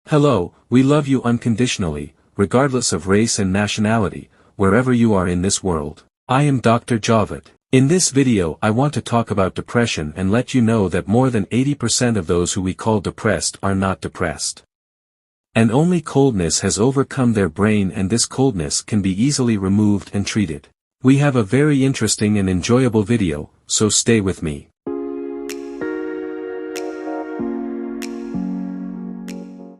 Hello, we love you unconditionally, regardless of race and nationality, wherever you are in this world. I am Dr. Javed. In this video I want to talk about depression and let you know that more than 80% of those who we call depressed are not depressed. And only coldness has overcome their brain, and this coldness can be easily removed and treated. We have a very interesting and enjoyable video, so stay with me.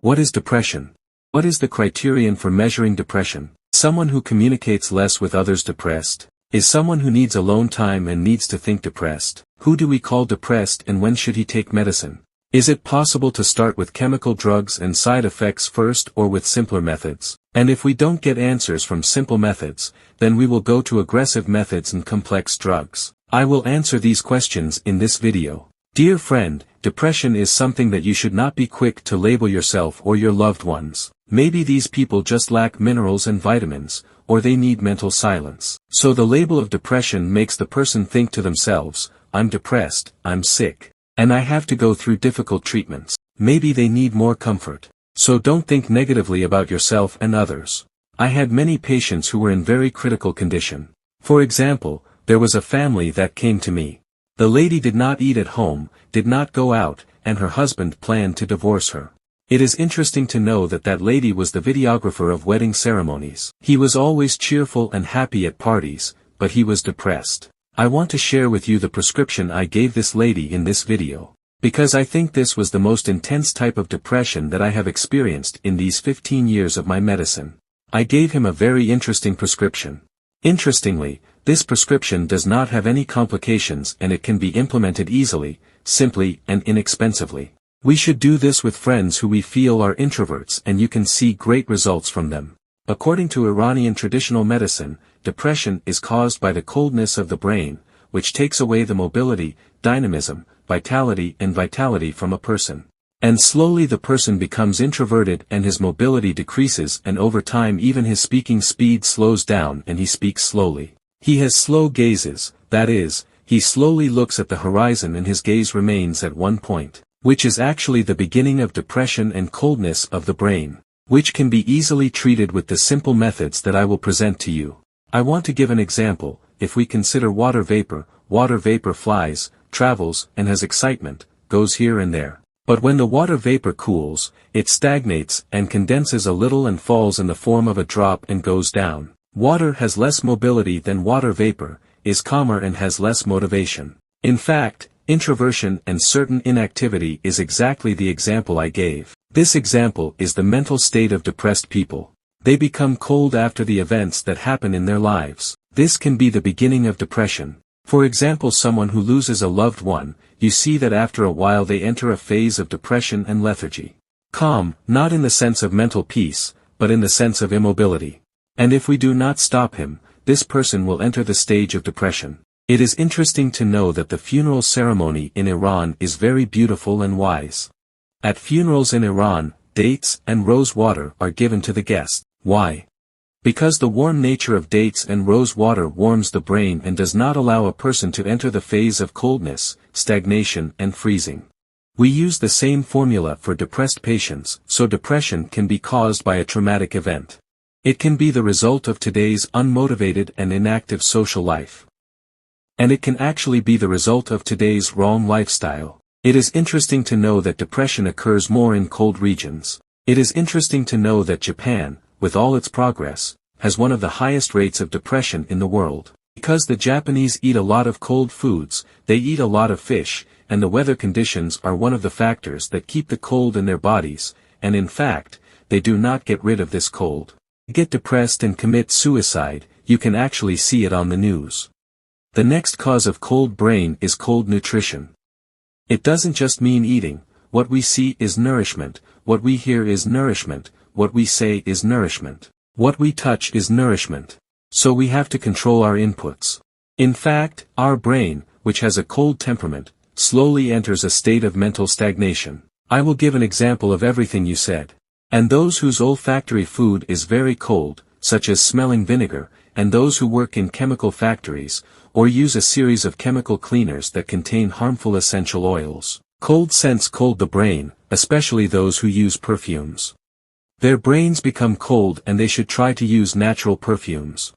What is depression? What is the criterion for measuring depression? Someone who communicates less with others depressed? Is someone who needs alone time and needs to think depressed? Who do we call depressed, and when should he take medicine? Is it possible to start with chemical drugs and side effects first, or with simpler methods? And if we don't get answers from simple methods, then we will go to aggressive methods and complex drugs. I will answer these questions in this video. Dear friend, depression is something that you should not be quick to label yourself or your loved ones. Maybe these people just lack minerals and vitamins, or they need mental silence. So the label of depression makes the person think to themselves, I'm depressed, I'm sick, and I have to go through difficult treatments. Maybe they need more comfort. So don't think negatively about yourself and others. I had many patients who were in very critical condition. For example, there was a family that came to me. The lady did not eat at home, did not go out, and her husband planned to divorce her. It is interesting to know that that lady was the videographer of wedding ceremonies. He was always cheerful and happy at parties, but he was depressed. I want to share with you the prescription I gave this lady in this video, because I think this was the most intense type of depression that I have experienced in these 15 years of my medicine. I gave him a very interesting prescription. Interestingly, this prescription does not have any complications, and it can be implemented easily, simply, and inexpensively. We should do this with friends who we feel are introverts, and you can see great results from them. According to Iranian traditional medicine, depression is caused by the coldness of the brain, which takes away the mobility, dynamism, vitality from a person. And slowly the person becomes introverted and his mobility decreases, and over time even his speaking speed slows down and he speaks slowly. He has slow gazes, that is, he slowly looks at the horizon and his gaze remains at one point, which is actually the beginning of depression and coldness of the brain, which can be easily treated with the simple methods that I will present to you. I want to give an example. If we consider water vapor flies, travels, and has excitement, goes here and there. But when the water vapor cools, it stagnates and condenses a little and falls in the form of a drop and goes down. Water has less mobility than water vapor, is calmer and has less motivation. In fact, introversion and certain inactivity is exactly the example I gave. This example is the mental state of depressed people. They become cold after the events that happen in their lives. This can be the beginning of depression. For example, someone who loses a loved one, you see that after a while they enter a phase of depression and lethargy. Calm, not in the sense of mental peace, but in the sense of immobility. And if we do not stop him, this person will enter the stage of depression. It is interesting to know that the funeral ceremony in Iran is very beautiful and wise. At funerals in Iran, dates and rose water are given to the guest. Why? Because the warm nature of dates and rose water warms the brain and does not allow a person to enter the phase of coldness, stagnation, and freezing. We use the same formula for depressed patients, so depression can be caused by a traumatic event. It can be the result of today's unmotivated and inactive social life. And it can actually be the result of today's wrong lifestyle. It is interesting to know that depression occurs more in cold regions. It is interesting to know that Japan, with all its progress, has one of the highest rates of depression in the world. Because the Japanese eat a lot of cold foods, they eat a lot of fish, and the weather conditions are one of the factors that keep the cold in their bodies, and in fact, they do not get rid of this cold. Get depressed and commit suicide, you can actually see it on the news. The next cause of cold brain is cold nutrition. It doesn't just mean eating. What we see is nourishment, what we hear is nourishment, what we say is nourishment, what we touch is nourishment. So we have to control our inputs. In fact, our brain, which has a cold temperament, slowly enters a state of mental stagnation. I will give an example of everything you said. And those whose olfactory food is very cold, such as smelling vinegar, and those who work in chemical factories, or use a series of chemical cleaners that contain harmful essential oils. Cold scents cold the brain, especially those who use perfumes. Their brains become cold and they should try to use natural perfumes.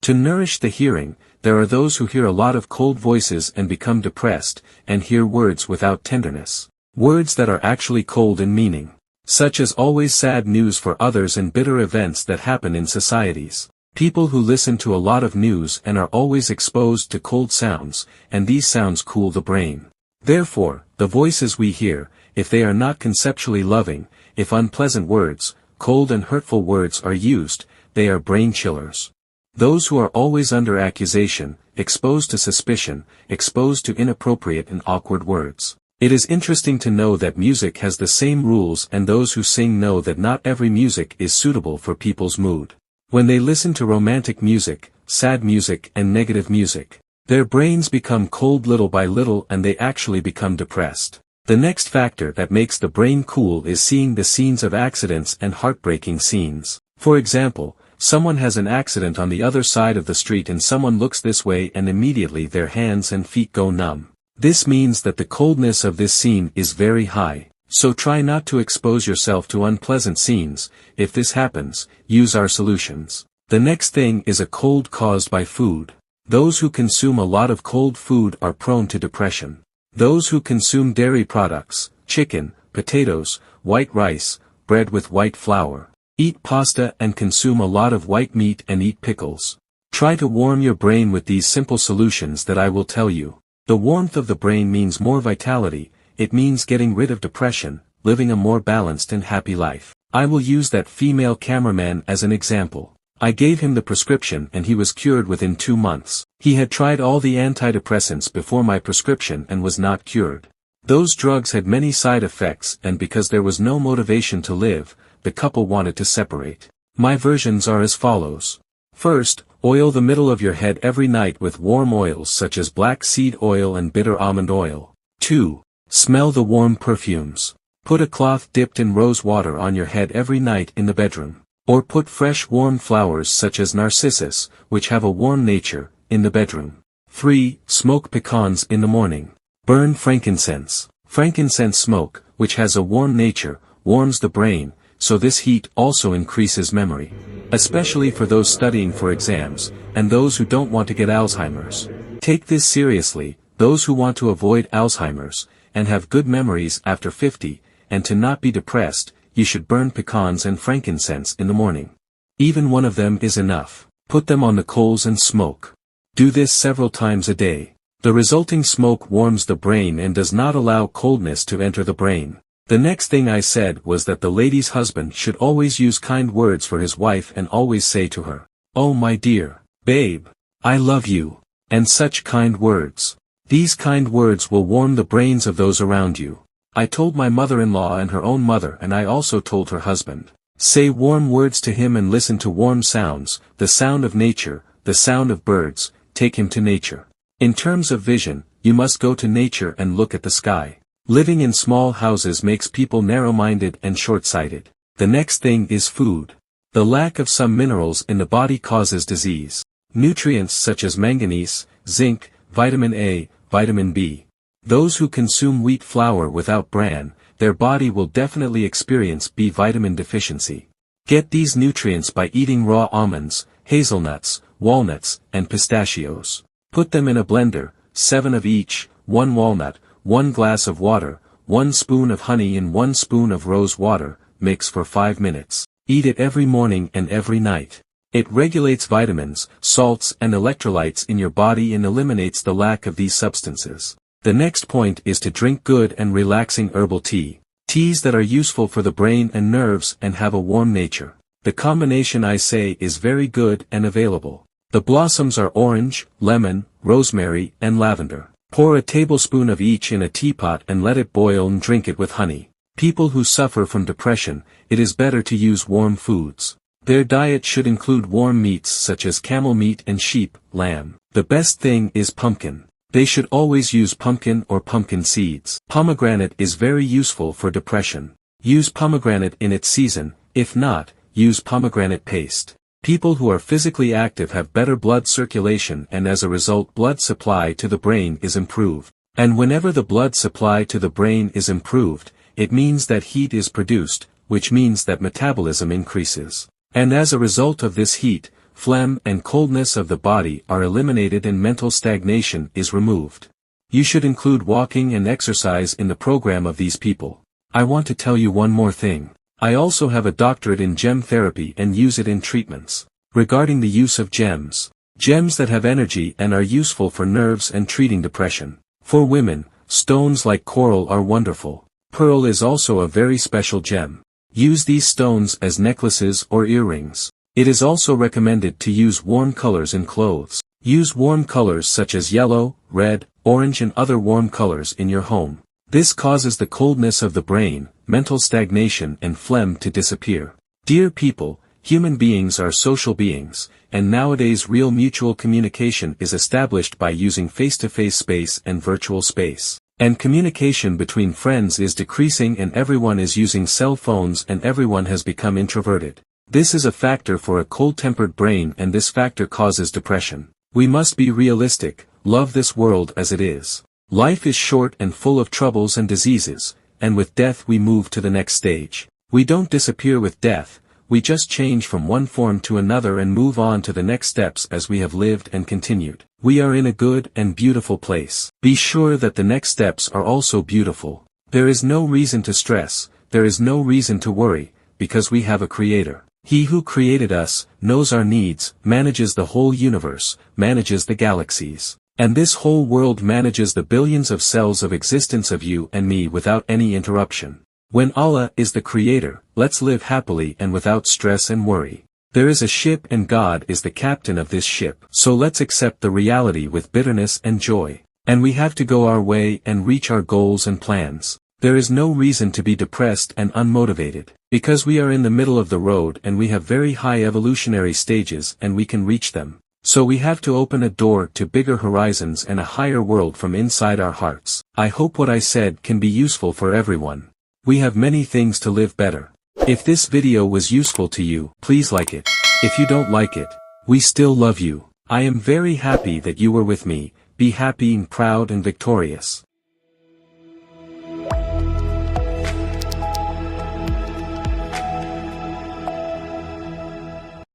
To nourish the hearing, there are those who hear a lot of cold voices and become depressed, and hear words without tenderness. Words that are actually cold in meaning. Such as always sad news for others and bitter events that happen in societies. People who listen to a lot of news and are always exposed to cold sounds, and these sounds cool the brain. Therefore, the voices we hear, if they are not conceptually loving, if unpleasant words, cold and hurtful words are used, they are brain chillers. Those who are always under accusation, exposed to suspicion, exposed to inappropriate and awkward words. It is interesting to know that music has the same rules, and those who sing know that not every music is suitable for people's mood. When they listen to romantic music, sad music and negative music, their brains become cold little by little and they actually become depressed. The next factor that makes the brain cool is seeing the scenes of accidents and heartbreaking scenes. For example, someone has an accident on the other side of the street and someone looks this way and immediately their hands and feet go numb. This means that the coldness of this scene is very high. So try not to expose yourself to unpleasant scenes. If this happens, use our solutions. The next thing is a cold caused by food. Those who consume a lot of cold food are prone to depression. Those who consume dairy products, chicken, potatoes, white rice, bread with white flour, eat pasta and consume a lot of white meat and eat pickles. Try to warm your brain with these simple solutions that I will tell you. The warmth of the brain means more vitality. It means getting rid of depression, living a more balanced and happy life. I will use that female cameraman as an example. I gave him the prescription and he was cured within 2 months. He had tried all the antidepressants before my prescription and was not cured. Those drugs had many side effects, and because there was no motivation to live, the couple wanted to separate. My versions are as follows. First, oil the middle of your head every night with warm oils such as black seed oil and bitter almond oil. 2. Smell the warm perfumes. Put a cloth dipped in rose water on your head every night in the bedroom. Or put fresh warm flowers such as narcissus, which have a warm nature, in the bedroom. 3. Smoke pecans in the morning. Burn frankincense. Frankincense smoke, which has a warm nature, warms the brain, so this heat also increases memory. Especially for those studying for exams, and those who don't want to get Alzheimer's. Take this seriously, those who want to avoid Alzheimer's, and have good memories after 50, and to not be depressed, you should burn pecans and frankincense in the morning. Even one of them is enough. Put them on the coals and smoke. Do this several times a day. The resulting smoke warms the brain and does not allow coldness to enter the brain. The next thing I said was that the lady's husband should always use kind words for his wife and always say to her, "Oh my dear, babe, I love you," and such kind words. These kind words will warm the brains of those around you. I told my mother-in-law and her own mother, and I also told her husband. Say warm words to him and listen to warm sounds, the sound of nature, the sound of birds, take him to nature. In terms of vision, you must go to nature and look at the sky. Living in small houses makes people narrow-minded and short-sighted. The next thing is food. The lack of some minerals in the body causes disease. Nutrients such as manganese, zinc, vitamin A, vitamin B. Those who consume wheat flour without bran, their body will definitely experience B vitamin deficiency. Get these nutrients by eating raw almonds, hazelnuts, walnuts, and pistachios. Put them in a blender, 7 of each, 1 walnut, 1 glass of water, 1 spoon of honey and 1 spoon of rose water, mix for 5 minutes. Eat it every morning and every night. It regulates vitamins, salts and electrolytes in your body and eliminates the lack of these substances. The next point is to drink good and relaxing herbal tea. Teas that are useful for the brain and nerves and have a warm nature. The combination I say is very good and available. The blossoms are orange, lemon, rosemary, and lavender. Pour a tablespoon of each in a teapot and let it boil and drink it with honey. People who suffer from depression, it is better to use warm foods. Their diet should include warm meats such as camel meat and sheep, lamb. The best thing is pumpkin. They should always use pumpkin or pumpkin seeds. Pomegranate is very useful for depression. Use pomegranate in its season, if not, use pomegranate paste. People who are physically active have better blood circulation and as a result blood supply to the brain is improved. And whenever the blood supply to the brain is improved, it means that heat is produced, which means that metabolism increases. And as a result of this heat, phlegm and coldness of the body are eliminated and mental stagnation is removed. You should include walking and exercise in the program of these people. I want to tell you one more thing. I also have a doctorate in gem therapy and use it in treatments. Regarding the use of gems. Gems that have energy and are useful for nerves and treating depression. For women, stones like coral are wonderful. Pearl is also a very special gem. Use these stones as necklaces or earrings. It is also recommended to use warm colors in clothes. Use warm colors such as yellow, red, orange and other warm colors in your home. This causes the coldness of the brain, mental stagnation and phlegm to disappear. Dear people, human beings are social beings, and nowadays real mutual communication is established by using face-to-face space and virtual space. And communication between friends is decreasing and everyone is using cell phones and everyone has become introverted. This is a factor for a cold-tempered brain and this factor causes depression. We must be realistic, love this world as it is. Life is short and full of troubles and diseases, and with death we move to the next stage. We don't disappear with death, we just change from one form to another and move on to the next steps as we have lived and continued. We are in a good and beautiful place. Be sure that the next steps are also beautiful. There is no reason to stress, there is no reason to worry, because we have a creator. He who created us, knows our needs, manages the whole universe, manages the galaxies. And this whole world manages the billions of cells of existence of you and me without any interruption. When Allah is the creator, let's live happily and without stress and worry. There is a ship and God is the captain of this ship. So let's accept the reality with bitterness and joy. And we have to go our way and reach our goals and plans. There is no reason to be depressed and unmotivated. Because we are in the middle of the road and we have very high evolutionary stages and we can reach them. So we have to open a door to bigger horizons and a higher world from inside our hearts. I hope what I said can be useful for everyone. We have many things to live better. If this video was useful to you, please like it. If you don't like it, we still love you. I am very happy that you were with me. Be happy and proud and victorious.